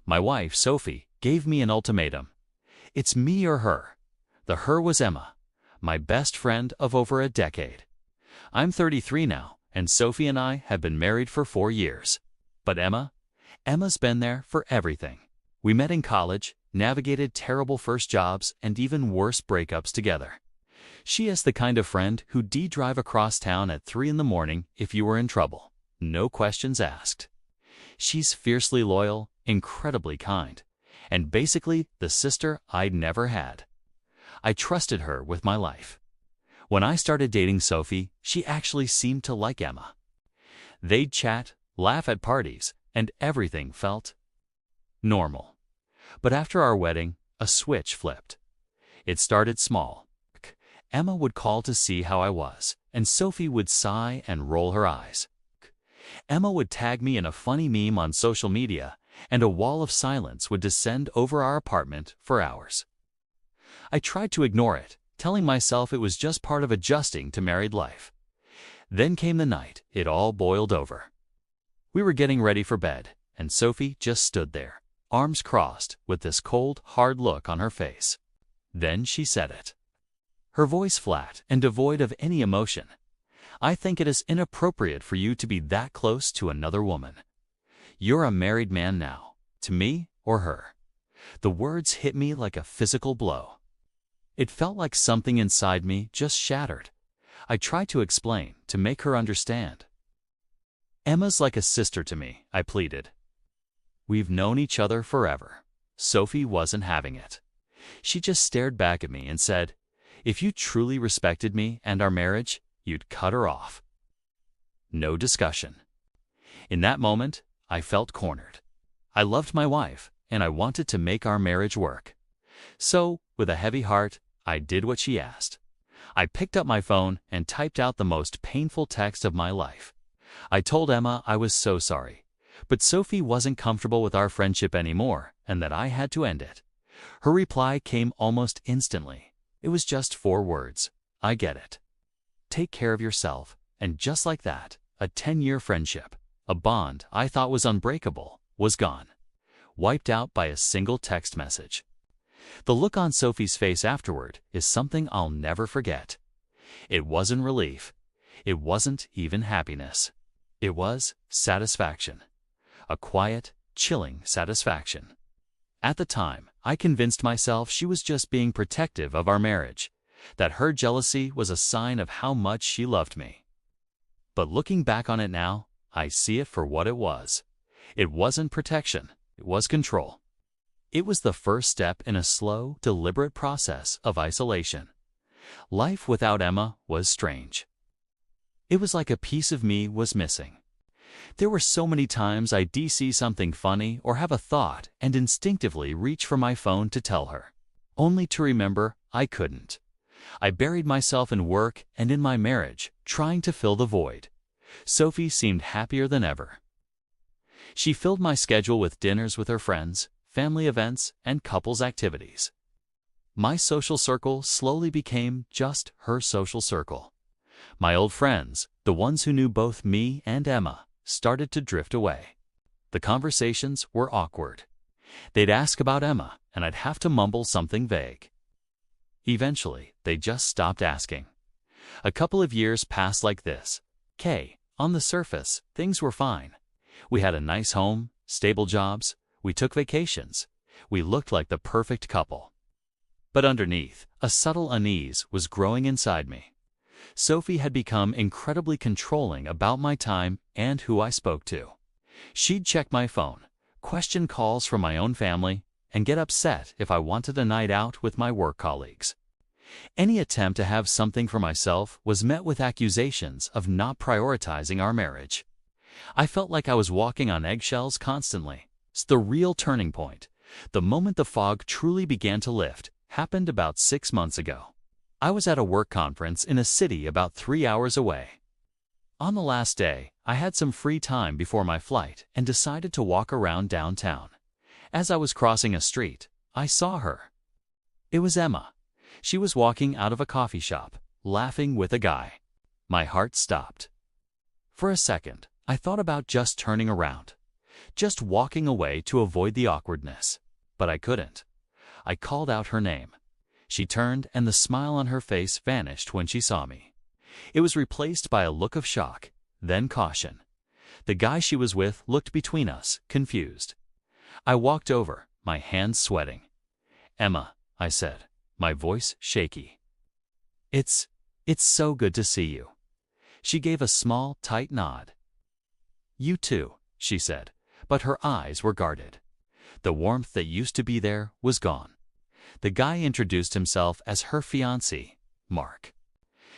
My wife, Sophie, gave me an ultimatum. It's me or her. The her was Emma, my best friend of over a decade. I'm 33 now, and Sophie and I have been married for 4 years. But Emma's been there for everything. We met in college, navigated terrible first jobs, and even worse breakups together. She is the kind of friend who'd drive across town at 3 in the morning if you were in trouble. No questions asked. She's fiercely loyal, incredibly kind, and basically the sister I'd never had. I trusted her with my life. When I started dating Sophie, she actually seemed to like Emma. They'd chat, laugh at parties, and everything felt normal. But after our wedding, a switch flipped. It started small. Emma would call to see how I was, and Sophie would sigh and roll her eyes. Emma would tag me in a funny meme on social media, and a wall of silence would descend over our apartment for hours. I tried to ignore it, telling myself it was just part of adjusting to married life. Then came the night it all boiled over. We were getting ready for bed, and Sophie just stood there, arms crossed, with this cold, hard look on her face. Then she said it. Her voice flat and devoid of any emotion. I think it is inappropriate for you to be that close to another woman. You're a married man now, to me or her. The words hit me like a physical blow. It felt like something inside me just shattered. I tried to explain, to make her understand. Emma's like a sister to me, I pleaded. We've known each other forever. Sophie wasn't having it. She just stared back at me and said, if you truly respected me and our marriage, you'd cut her off. No discussion. In that moment, I felt cornered. I loved my wife, and I wanted to make our marriage work. So, with a heavy heart, I did what she asked. I picked up my phone and typed out the most painful text of my life. I told Emma I was so sorry, but Sophie wasn't comfortable with our friendship anymore and that I had to end it. Her reply came almost instantly. It was just 4 words. I get it. Take care of yourself, and just like that, a 10-year friendship, a bond I thought was unbreakable, was gone, wiped out by a single text message. The look on Sophie's face afterward is something I'll never forget. It wasn't relief. It wasn't even happiness. It was satisfaction. A quiet, chilling satisfaction. At the time, I convinced myself she was just being protective of our marriage, that her jealousy was a sign of how much she loved me. But looking back on it now, I see it for what it was. It wasn't protection, it was control. It was the first step in a slow, deliberate process of isolation. Life without Emma was strange. It was like a piece of me was missing. There were so many times I'd see something funny or have a thought and instinctively reach for my phone to tell her, only to remember I couldn't. I buried myself in work and in my marriage, trying to fill the void. Sophie seemed happier than ever. She filled my schedule with dinners with her friends, family events, and couples activities. My social circle slowly became just her social circle. My old friends, the ones who knew both me and Emma, started to drift away. The conversations were awkward. They'd ask about Emma, and I'd have to mumble something vague. Eventually, they just stopped asking. A couple of years passed like this. On the surface, things were fine. We had a nice home, stable jobs, we took vacations. We looked like the perfect couple. But underneath, a subtle unease was growing inside me. Sophie had become incredibly controlling about my time and who I spoke to. She'd check my phone, question calls from my own family, and get upset if I wanted a night out with my work colleagues. Any attempt to have something for myself was met with accusations of not prioritizing our marriage. I felt like I was walking on eggshells constantly. The real turning point, the moment the fog truly began to lift, happened about 6 months ago. I was at a work conference in a city about 3 hours away. On the last day, I had some free time before my flight and decided to walk around downtown. As I was crossing a street, I saw her. It was Emma. She was walking out of a coffee shop, laughing with a guy. My heart stopped. For a second, I thought about just turning around. just walking away to avoid the awkwardness. But I couldn't. I called out her name. She turned, and the smile on her face vanished when she saw me. It was replaced by a look of shock, then caution. The guy she was with looked between us, confused. I walked over, my hands sweating. "Emma," I said, my voice shaky. It's so good to see you." She gave a small, tight nod. "You too," she said, but her eyes were guarded. The warmth that used to be there was gone. The guy introduced himself as her fiancé, Mark.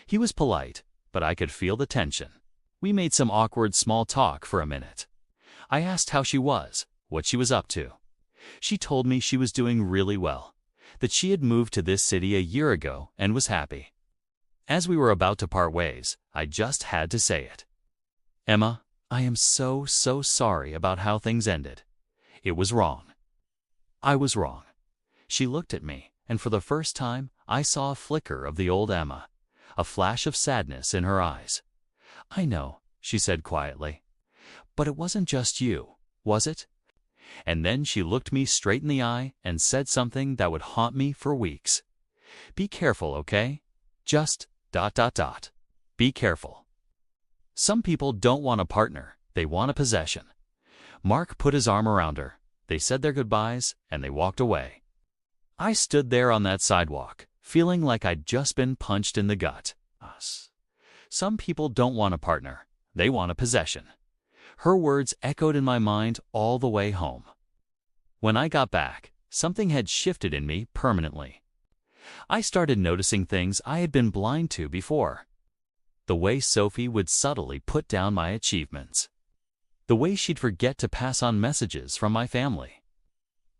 He was polite, but I could feel the tension. We made some awkward small talk for a minute. I asked how she was, what she was up to. She told me she was doing really well, that she had moved to this city a year ago and was happy. As we were about to part ways, I just had to say it. "Emma, I am so sorry about how things ended. It was wrong. I was wrong." She looked at me, and for the first time, I saw a flicker of the old Emma, a flash of sadness in her eyes. "I know," she said quietly. "But it wasn't just you, was it?" And then she looked me straight in the eye and said something that would haunt me for weeks. "Be careful, okay? Just ... Be careful. Some people don't want a partner, they want a possession." Mark put his arm around her. They said their goodbyes, and they walked away. I stood there on that sidewalk, feeling like I'd just been punched in the gut. Some people don't want a partner, they want a possession. Her words echoed in my mind all the way home. When I got back, something had shifted in me permanently. I started noticing things I had been blind to before. The way Sophie would subtly put down my achievements. The way she'd forget to pass on messages from my family.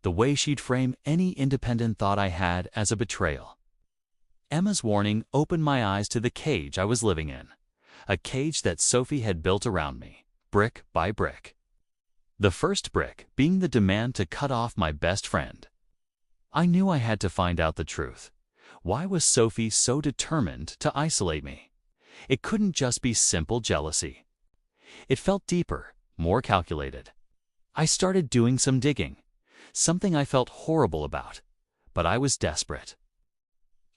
The way she'd frame any independent thought I had as a betrayal. Emma's warning opened my eyes to the cage I was living in. A cage that Sophie had built around me, brick by brick. The first brick being the demand to cut off my best friend. I knew I had to find out the truth. Why was Sophie so determined to isolate me? It couldn't just be simple jealousy. It felt deeper, more calculated. I started doing some digging, something I felt horrible about, but I was desperate.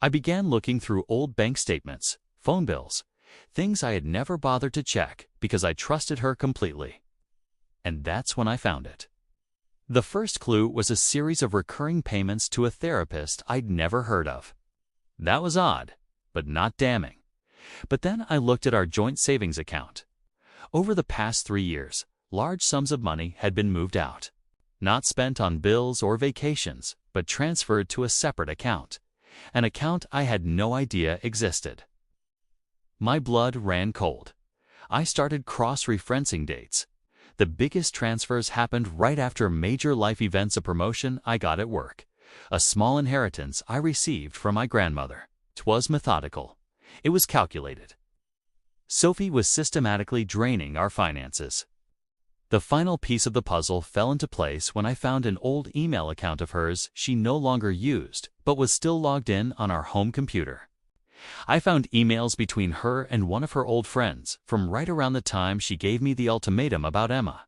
I began looking through old bank statements, phone bills, things I had never bothered to check because I trusted her completely. And that's when I found it. The first clue was a series of recurring payments to a therapist I'd never heard of. That was odd, but not damning. But then I looked at our joint savings account. Over the past 3 years, large sums of money had been moved out. Not spent on bills or vacations, but transferred to a separate account. An account I had no idea existed. My blood ran cold. I started cross-referencing dates. The biggest transfers happened right after major life events: a promotion I got at work, a small inheritance I received from my grandmother. 'Twas methodical. It was calculated. Sophie was systematically draining our finances. The final piece of the puzzle fell into place when I found an old email account of hers she no longer used, but was still logged in on our home computer. I found emails between her and one of her old friends from right around the time she gave me the ultimatum about Emma.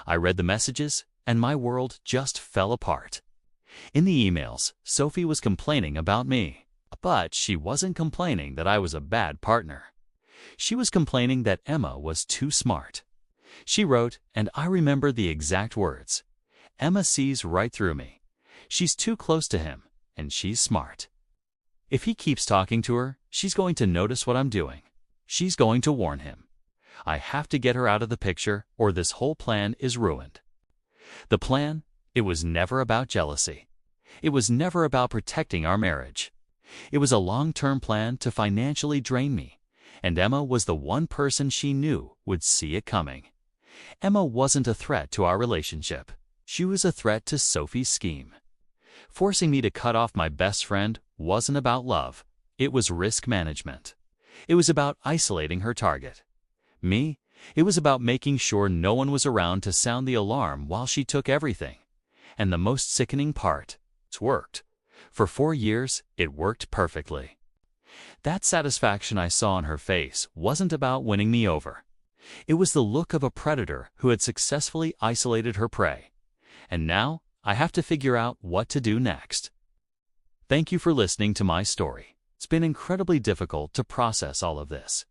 I read the messages, and my world just fell apart. In the emails, Sophie was complaining about me, but she wasn't complaining that I was a bad partner. She was complaining that Emma was too smart. She wrote, and I remember the exact words, "Emma sees right through me. She's too close to him, and she's smart. If he keeps talking to her, she's going to notice what I'm doing. She's going to warn him. I have to get her out of the picture, or this whole plan is ruined." The plan? It was never about jealousy. It was never about protecting our marriage. It was a long-term plan to financially drain me, and Emma was the one person she knew would see it coming. Emma wasn't a threat to our relationship. She was a threat to Sophie's scheme. Forcing me to cut off my best friend wasn't about love. It was risk management. It was about isolating her target. Me, it was about making sure no one was around to sound the alarm while she took everything. And the most sickening part, it worked. For 4 years, it worked perfectly. That satisfaction I saw on her face wasn't about winning me over. It was the look of a predator who had successfully isolated her prey. And now, I have to figure out what to do next. Thank you for listening to my story. It's been incredibly difficult to process all of this.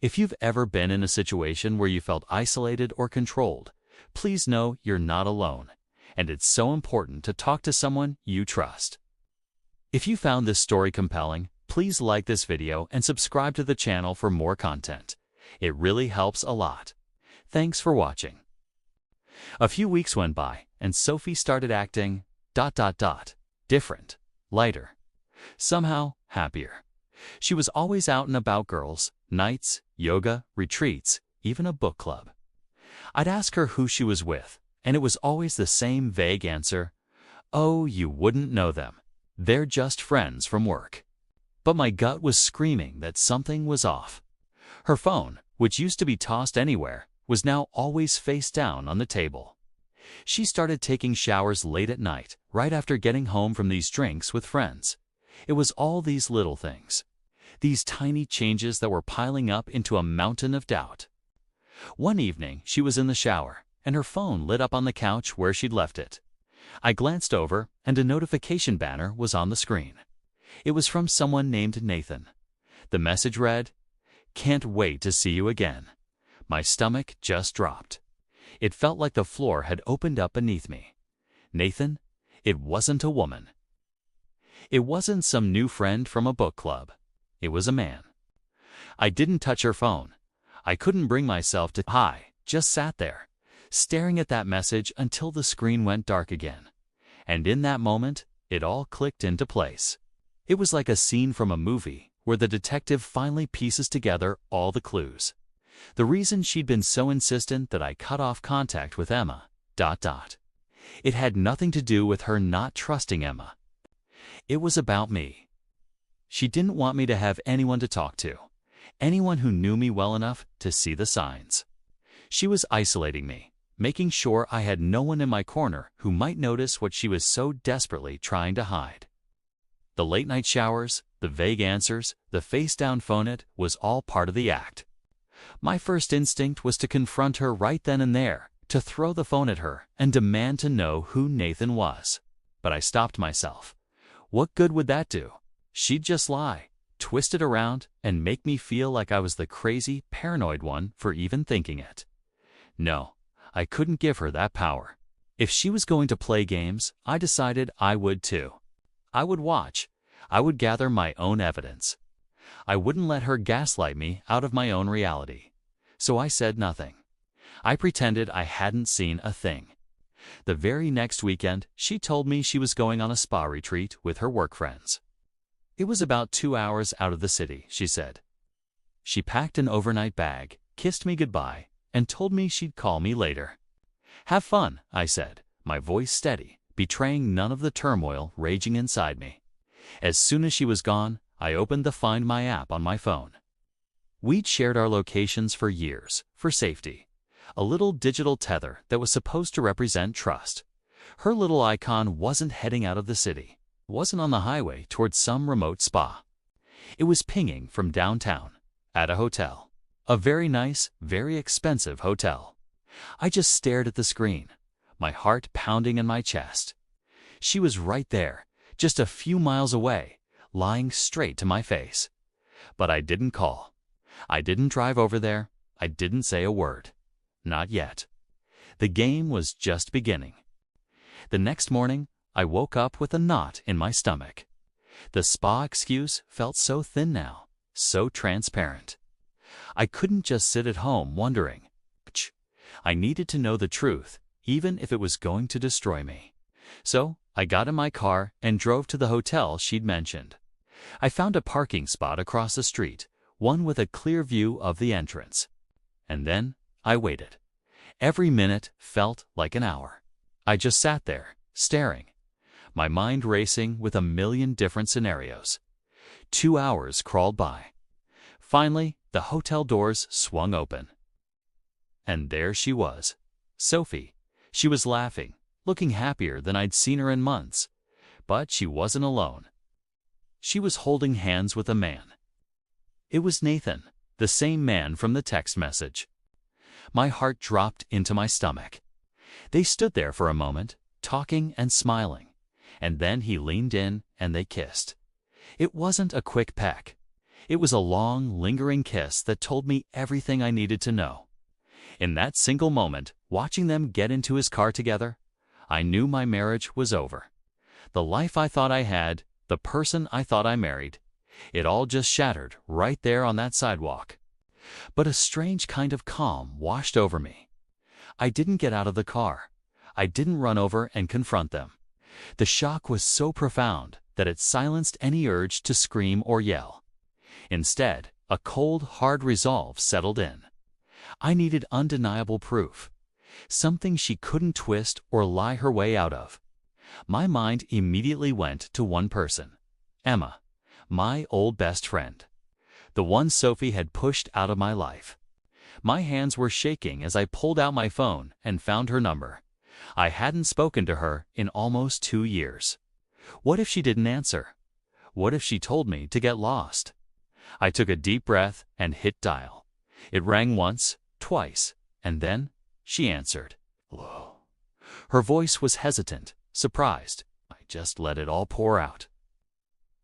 If you've ever been in a situation where you felt isolated or controlled, please know you're not alone, and it's so important to talk to someone you trust. If you found this story compelling, please like this video and subscribe to the channel for more content. It really helps a lot. Thanks for watching. A few weeks went by, and Sophie started acting ... different, lighter, somehow happier. She was always out and about, girls' nights, yoga, retreats, even a book club. I'd ask her who she was with, and it was always the same vague answer: "Oh, you wouldn't know them. They're just friends from work." But my gut was screaming that something was off. Her phone, which used to be tossed anywhere, was now always face down on the table. She started taking showers late at night, right after getting home from these drinks with friends. It was all these little things, these tiny changes that were piling up into a mountain of doubt. One evening, she was in the shower, and her phone lit up on the couch where she'd left it. I glanced over, and a notification banner was on the screen. It was from someone named Nathan. The message read, "Can't wait to see you again." My stomach just dropped. It felt like the floor had opened up beneath me. Nathan? It wasn't a woman. It wasn't some new friend from a book club. It was a man. I didn't touch her phone. I couldn't bring myself to just sat there, staring at that message until the screen went dark again. And in that moment, it all clicked into place. It was like a scene from a movie where the detective finally pieces together all the clues. The reason she'd been so insistent that I cut off contact with Emma ... It had nothing to do with her not trusting Emma. It was about me. She didn't want me to have anyone to talk to, anyone who knew me well enough to see the signs. She was isolating me, making sure I had no one in my corner who might notice what she was so desperately trying to hide. The late-night showers, the vague answers, the face-down phone, it was all part of the act. My first instinct was to confront her right then and there, to throw the phone at her and demand to know who Nathan was. But I stopped myself. What good would that do? She'd just lie, twist it around, and make me feel like I was the crazy, paranoid one for even thinking it. No, I couldn't give her that power. If she was going to play games, I decided I would too. I would watch. I would gather my own evidence. I wouldn't let her gaslight me out of my own reality. So I said nothing. I pretended I hadn't seen a thing. The very next weekend, she told me she was going on a spa retreat with her work friends. It was about 2 hours out of the city, she said. She packed an overnight bag, kissed me goodbye, and told me she'd call me later. "Have fun," I said, my voice steady, betraying none of the turmoil raging inside me. As soon as she was gone, I opened the Find My app on my phone. We'd shared our locations for years, for safety. A little digital tether that was supposed to represent trust. Her little icon wasn't heading out of the city, wasn't on the highway towards some remote spa. It was pinging from downtown, at a hotel. A very nice, very expensive hotel. I just stared at the screen, my heart pounding in my chest. She was right there, just a few miles away, lying straight to my face. But I didn't call. I didn't drive over there. I didn't say a word. Not yet. The game was just beginning. The next morning, I woke up with a knot in my stomach. The spa excuse felt so thin now, so transparent. I couldn't just sit at home wondering. I needed to know the truth, even if it was going to destroy me. So I got in my car and drove to the hotel she'd mentioned. I found a parking spot across the street, one with a clear view of the entrance. And then I waited. Every minute felt like an hour. I just sat there, staring, my mind racing with a million different scenarios. 2 hours crawled by. Finally, the hotel doors swung open. And there she was, Sophie. She was laughing, looking happier than I'd seen her in months. But she wasn't alone. She was holding hands with a man. It was Nathan, the same man from the text message. My heart dropped into my stomach. They stood there for a moment, talking and smiling, and then he leaned in and they kissed. It wasn't a quick peck. It was a long, lingering kiss that told me everything I needed to know. In that single moment, watching them get into his car together, I knew my marriage was over. The life I thought I had, the person I thought I married, it all just shattered right there on that sidewalk. But a strange kind of calm washed over me. I didn't get out of the car. I didn't run over and confront them. The shock was so profound that it silenced any urge to scream or yell. Instead, a cold, hard resolve settled in. I needed undeniable proof, something she couldn't twist or lie her way out of. My mind immediately went to one person, Emma, my old best friend, the one Sophie had pushed out of my life. My hands were shaking as I pulled out my phone and found her number. I hadn't spoken to her in almost 2 years. What if she didn't answer? What if she told me to get lost? I took a deep breath and hit dial. It rang once, twice, and then she answered. Hello. Her voice was hesitant, surprised. I just let it all pour out.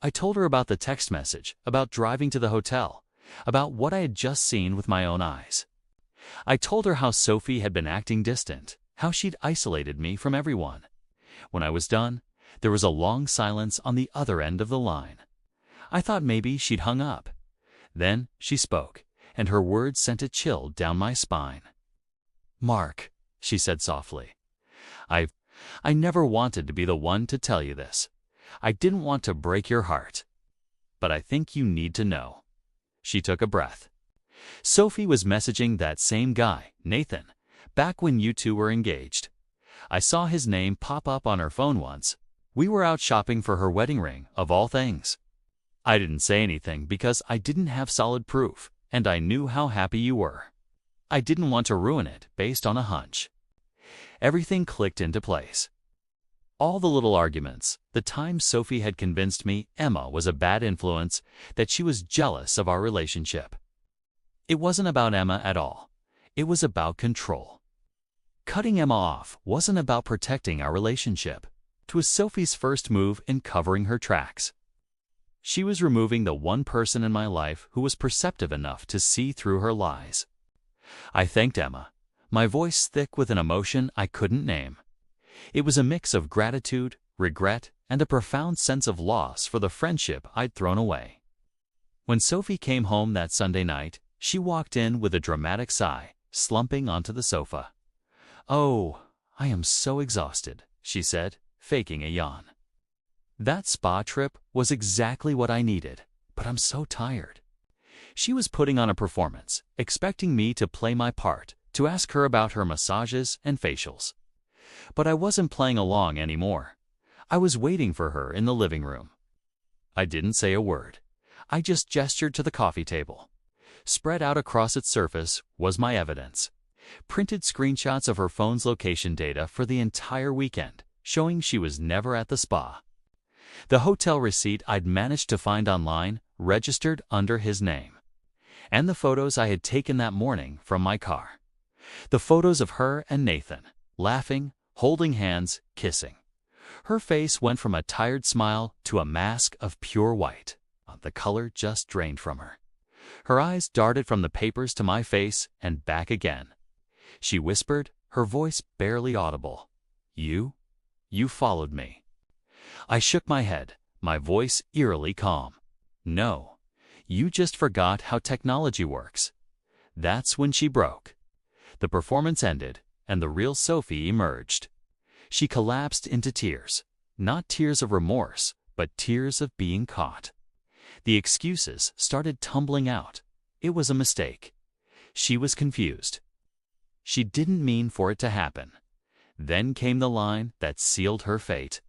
I told her about the text message, about driving to the hotel, about what I had just seen with my own eyes. I told her how Sophie had been acting distant, how she'd isolated me from everyone. When I was done, there was a long silence on the other end of the line. I thought maybe she'd hung up. Then she spoke, and her words sent a chill down my spine. Mark, she said softly, I never wanted to be the one to tell you this. I didn't want to break your heart. But I think you need to know. She took a breath. Sophie was messaging that same guy, Nathan, back when you two were engaged. I saw his name pop up on her phone once. We were out shopping for her wedding ring, of all things. I didn't say anything because I didn't have solid proof, and I knew how happy you were. I didn't want to ruin it based on a hunch. Everything clicked into place. All the little arguments, the times Sophie had convinced me Emma was a bad influence, that she was jealous of our relationship. It wasn't about Emma at all. It was about control. Cutting Emma off wasn't about protecting our relationship. It was Sophie's first move in covering her tracks. She was removing the one person in my life who was perceptive enough to see through her lies. I thanked Emma, my voice thick with an emotion I couldn't name. It was a mix of gratitude, regret, and a profound sense of loss for the friendship I'd thrown away. When Sophie came home that Sunday night, she walked in with a dramatic sigh, slumping onto the sofa. "Oh, I am so exhausted," she said, faking a yawn. That spa trip was exactly what I needed, but I'm so tired. She was putting on a performance, expecting me to play my part, to ask her about her massages and facials. But I wasn't playing along anymore. I was waiting for her in the living room. I didn't say a word. I just gestured to the coffee table. Spread out across its surface was my evidence. Printed screenshots of her phone's location data for the entire weekend, showing she was never at the spa. The hotel receipt I'd managed to find online registered under his name. And the photos I had taken that morning from my car. The photos of her and Nathan, laughing, holding hands, kissing. Her face went from a tired smile to a mask of pure white. The color just drained from her. Her eyes darted from the papers to my face and back again. She whispered, her voice barely audible. You followed me." I shook my head, my voice eerily calm. "No, you just forgot how technology works." That's when she broke. The performance ended, and the real Sophie emerged. She collapsed into tears, not tears of remorse, but tears of being caught. The excuses started tumbling out. It was a mistake. She was confused. She didn't mean for it to happen. Then came the line that sealed her fate.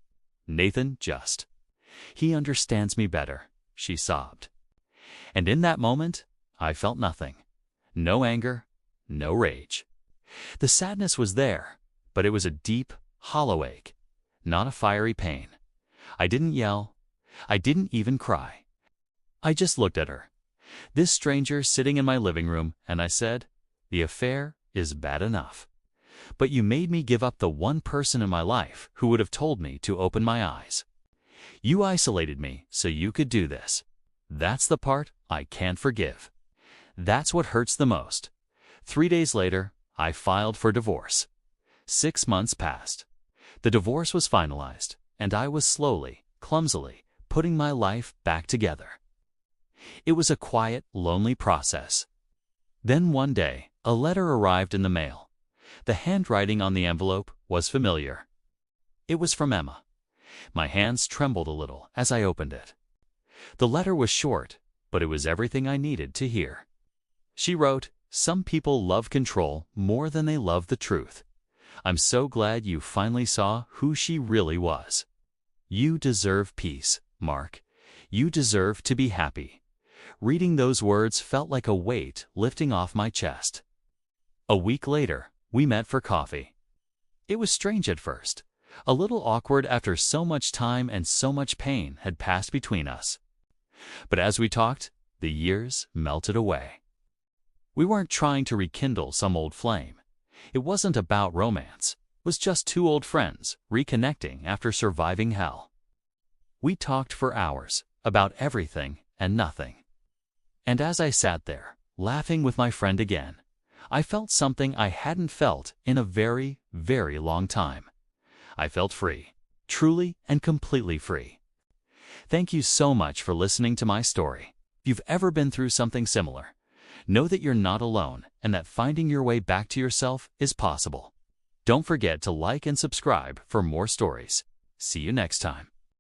"Nathan just. He understands me better," she sobbed. And in that moment, I felt nothing. No anger, no rage. The sadness was there, but it was a deep, hollow ache, not a fiery pain. I didn't yell. I didn't even cry. I just looked at her, this stranger sitting in my living room, and I said, "The affair is bad enough. But you made me give up the one person in my life who would have told me to open my eyes. You isolated me so you could do this. That's the part I can't forgive. That's what hurts the most. 3 days later, I filed for divorce. 6 months passed. The divorce was finalized, and I was slowly, clumsily, putting my life back together. It was a quiet, lonely process. Then one day, a letter arrived in the mail. The handwriting on the envelope was familiar. It was from Emma. My hands trembled a little as I opened it. The letter was short, but it was everything I needed to hear. She wrote, "Some people love control more than they love the truth. I'm so glad you finally saw who she really was. You deserve peace, Mark. You deserve to be happy." Reading those words felt like a weight lifting off my chest. A week later, we met for coffee. It was strange at first, a little awkward after so much time and so much pain had passed between us. But as we talked, the years melted away. We weren't trying to rekindle some old flame. It wasn't about romance. It was just two old friends reconnecting after surviving hell. We talked for hours about everything and nothing. And as I sat there, laughing with my friend again, I felt something I hadn't felt in a very, very long time. I felt free, truly and completely free. Thank you so much for listening to my story. If you've ever been through something similar, know that you're not alone and that finding your way back to yourself is possible. Don't forget to like and subscribe for more stories. See you next time.